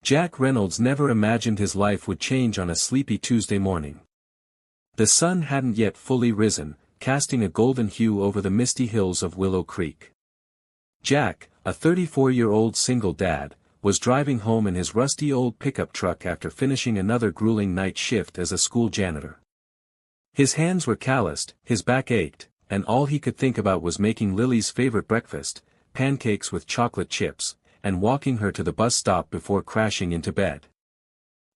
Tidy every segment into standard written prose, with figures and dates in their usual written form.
Jack Reynolds never imagined his life would change on a sleepy Tuesday morning. The sun hadn't yet fully risen, casting a golden hue over the misty hills of Willow Creek. Jack, a 34-year-old single dad, was driving home in his rusty old pickup truck after finishing another grueling night shift as a school janitor. His hands were calloused, his back ached, and all he could think about was making Lily's favorite breakfast, pancakes with chocolate chips, and walking her to the bus stop before crashing into bed.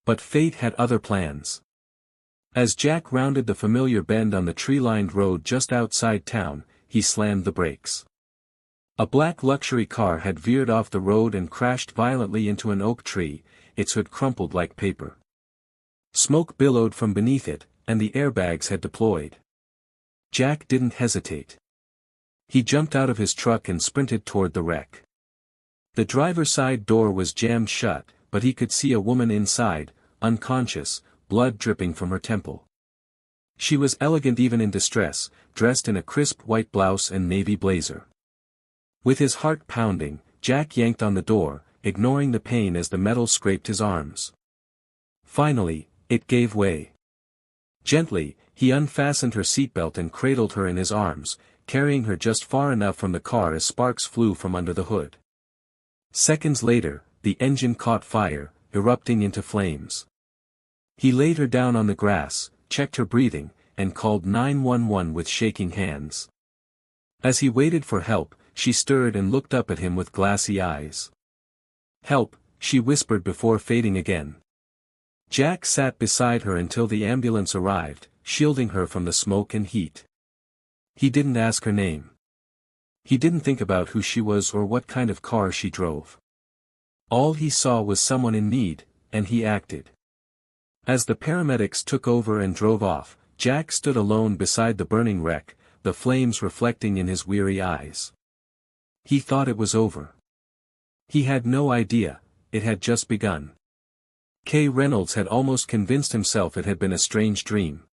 But fate had other plans. As Jack rounded the familiar bend on the tree-lined road just outside town, he slammed the brakes. A black luxury car had veered off the road and crashed violently into an oak tree, its hood crumpled like paper. Smoke billowed from beneath it, and the airbags had deployed. Jack didn't hesitate. He jumped out of his truck and sprinted toward the wreck. The driver's side door was jammed shut, but he could see a woman inside, unconscious, blood dripping from her temple. She was elegant even in distress, dressed in a crisp white blouse and navy blazer. With his heart pounding, Jack yanked on the door, ignoring the pain as the metal scraped his arms. Finally, it gave way. Gently, he unfastened her seatbelt and cradled her in his arms, carrying her just far enough from the car as sparks flew from under the hood. Seconds later, the engine caught fire, erupting into flames. He laid her down on the grass, checked her breathing, and called 911 with shaking hands. As he waited for help, she stirred and looked up at him with glassy eyes. "Help," she whispered before fading again. Jack sat beside her until the ambulance arrived, shielding her from the smoke and heat. He didn't ask her name. He didn't think about who she was or what kind of car she drove. All he saw was someone in need, and he acted. As the paramedics took over and drove off, Jack stood alone beside the burning wreck, the flames reflecting in his weary eyes. He thought it was over. He had no idea, it had just begun. Kay Reynolds had almost convinced himself it had been a strange dream.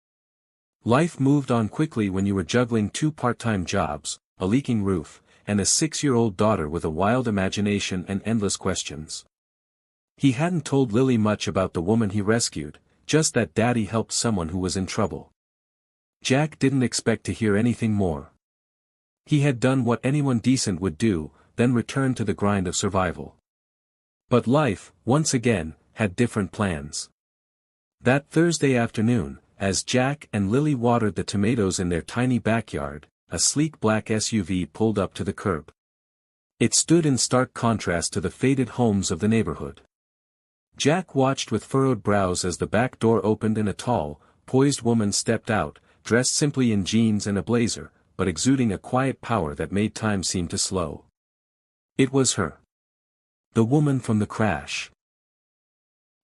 Life moved on quickly when you were juggling 2 part-time jobs, a leaking roof, and a 6-year-old daughter with a wild imagination and endless questions. He hadn't told Lily much about the woman he rescued, just that Daddy helped someone who was in trouble. Jack didn't expect to hear anything more. He had done what anyone decent would do, then returned to the grind of survival. But life, once again, had different plans. That Thursday afternoon, as Jack and Lily watered the tomatoes in their tiny backyard, a sleek black SUV pulled up to the curb. It stood in stark contrast to the faded homes of the neighborhood. Jack watched with furrowed brows as the back door opened and a tall, poised woman stepped out, dressed simply in jeans and a blazer, but exuding a quiet power that made time seem to slow. It was her. The woman from the crash.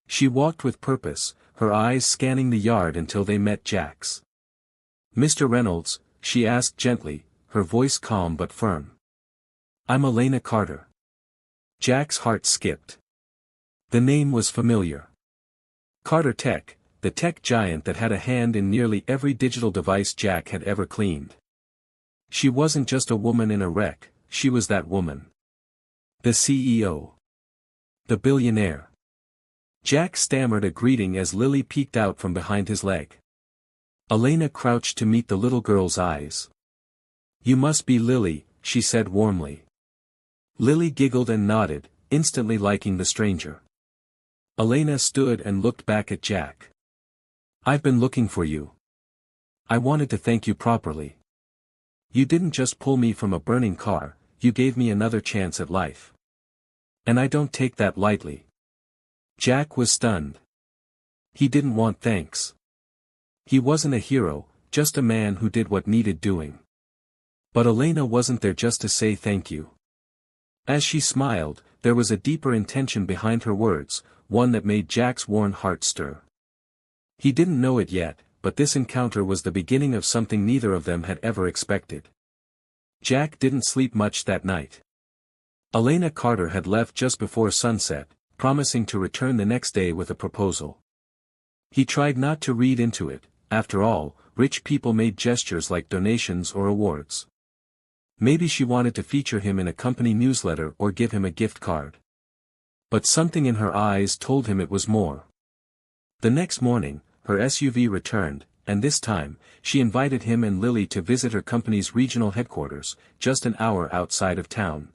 She walked with purpose, her eyes scanning the yard until they met Jack's. "Mr. Reynolds," she asked gently, her voice calm but firm. "I'm Elena Carter." Jack's heart skipped. The name was familiar. Carter Tech, the tech giant that had a hand in nearly every digital device Jack had ever cleaned. She wasn't just a woman in a wreck, she was that woman. The CEO. The billionaire. Jack stammered a greeting as Lily peeked out from behind his leg. Elena crouched to meet the little girl's eyes. "You must be Lily," she said warmly. Lily giggled and nodded, instantly liking the stranger. Elena stood and looked back at Jack. "I've been looking for you. I wanted to thank you properly. You didn't just pull me from a burning car, you gave me another chance at life. And I don't take that lightly." Jack was stunned. He didn't want thanks. He wasn't a hero, just a man who did what needed doing. But Elena wasn't there just to say thank you. As she smiled, there was a deeper intention behind her words, one that made Jack's worn heart stir. He didn't know it yet, but this encounter was the beginning of something neither of them had ever expected. Jack didn't sleep much that night. Elena Carter had left just before sunset, promising to return the next day with a proposal. He tried not to read into it, after all, rich people made gestures like donations or awards. Maybe she wanted to feature him in a company newsletter or give him a gift card. But something in her eyes told him it was more. The next morning, her SUV returned, and this time, she invited him and Lily to visit her company's regional headquarters, just an hour outside of town.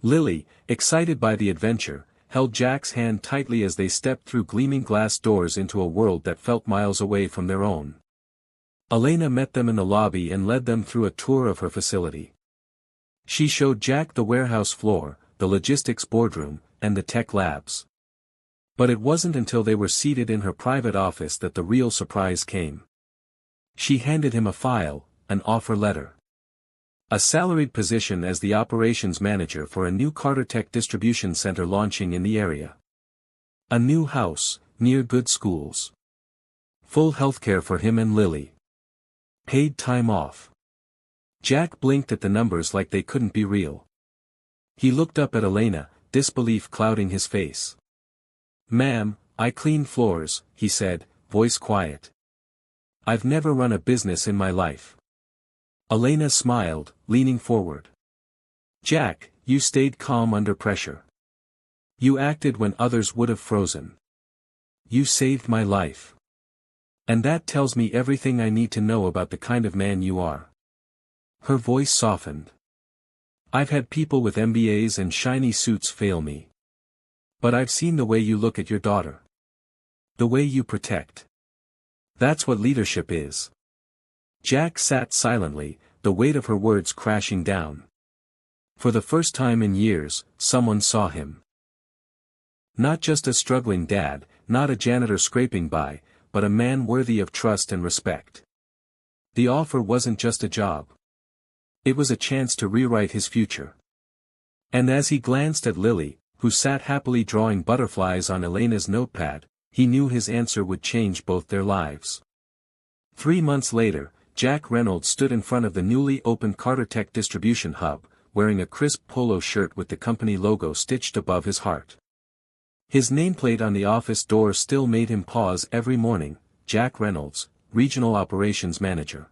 Lily, excited by the adventure, held Jack's hand tightly as they stepped through gleaming glass doors into a world that felt miles away from their own. Elena met them in the lobby and led them through a tour of her facility. She showed Jack the warehouse floor, the logistics boardroom, and the tech labs. But it wasn't until they were seated in her private office that the real surprise came. She handed him a file, an offer letter. A salaried position as the operations manager for a new Carter Tech distribution center launching in the area. A new house, near good schools. Full healthcare for him and Lily. Paid time off. Jack blinked at the numbers like they couldn't be real. He looked up at Elena, disbelief clouding his face. "Ma'am, I clean floors," he said, voice quiet. "I've never run a business in my life." Elena smiled, leaning forward. "Jack, you stayed calm under pressure. You acted when others would have frozen. You saved my life. And that tells me everything I need to know about the kind of man you are." Her voice softened. "I've had people with MBAs and shiny suits fail me. But I've seen the way you look at your daughter. The way you protect. That's what leadership is." Jack sat silently, the weight of her words crashing down. For the first time in years, someone saw him. Not just a struggling dad, not a janitor scraping by, but a man worthy of trust and respect. The offer wasn't just a job. It was a chance to rewrite his future. And as he glanced at Lily, who sat happily drawing butterflies on Elena's notepad, he knew his answer would change both their lives. 3 months later, Jack Reynolds stood in front of the newly opened Carter Tech distribution hub, wearing a crisp polo shirt with the company logo stitched above his heart. His nameplate on the office door still made him pause every morning, Jack Reynolds, Regional Operations Manager.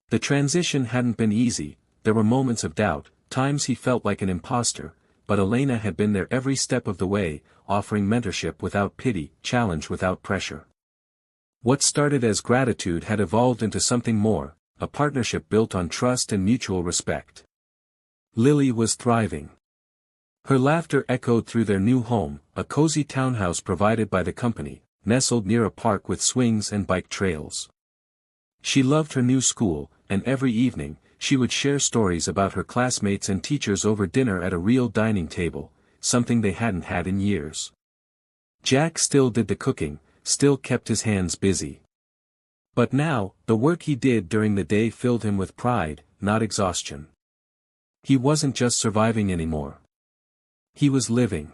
The transition hadn't been easy, there were moments of doubt, times he felt like an imposter, but Elena had been there every step of the way, offering mentorship without pity, challenge without pressure. What started as gratitude had evolved into something more, a partnership built on trust and mutual respect. Lily was thriving. Her laughter echoed through their new home, a cozy townhouse provided by the company, nestled near a park with swings and bike trails. She loved her new school, and every evening, she would share stories about her classmates and teachers over dinner at a real dining table, something they hadn't had in years. Jack still did the cooking, still kept his hands busy. But now, the work he did during the day filled him with pride, not exhaustion. He wasn't just surviving anymore. He was living.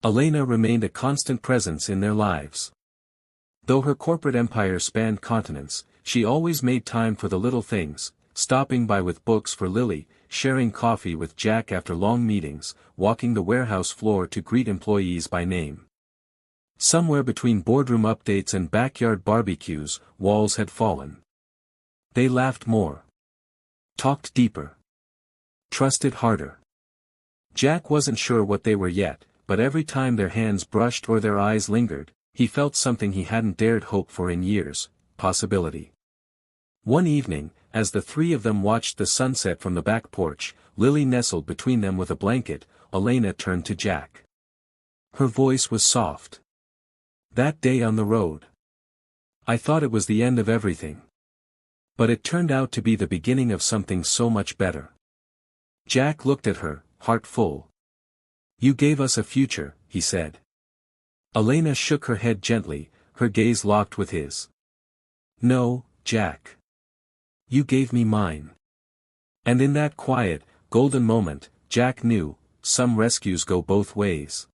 Elena remained a constant presence in their lives. Though her corporate empire spanned continents, she always made time for the little things, stopping by with books for Lily, sharing coffee with Jack after long meetings, walking the warehouse floor to greet employees by name. Somewhere between boardroom updates and backyard barbecues, walls had fallen. They laughed more. Talked deeper. Trusted harder. Jack wasn't sure what they were yet, but every time their hands brushed or their eyes lingered, he felt something he hadn't dared hope for in years, possibility. One evening, as the three of them watched the sunset from the back porch, Lily nestled between them with a blanket. Elena turned to Jack. Her voice was soft. "That day on the road. I thought it was the end of everything. But it turned out to be the beginning of something so much better." Jack looked at her, heart full. "You gave us a future," he said. Elena shook her head gently, her gaze locked with his. "No, Jack. You gave me mine." And in that quiet, golden moment, Jack knew, some rescues go both ways.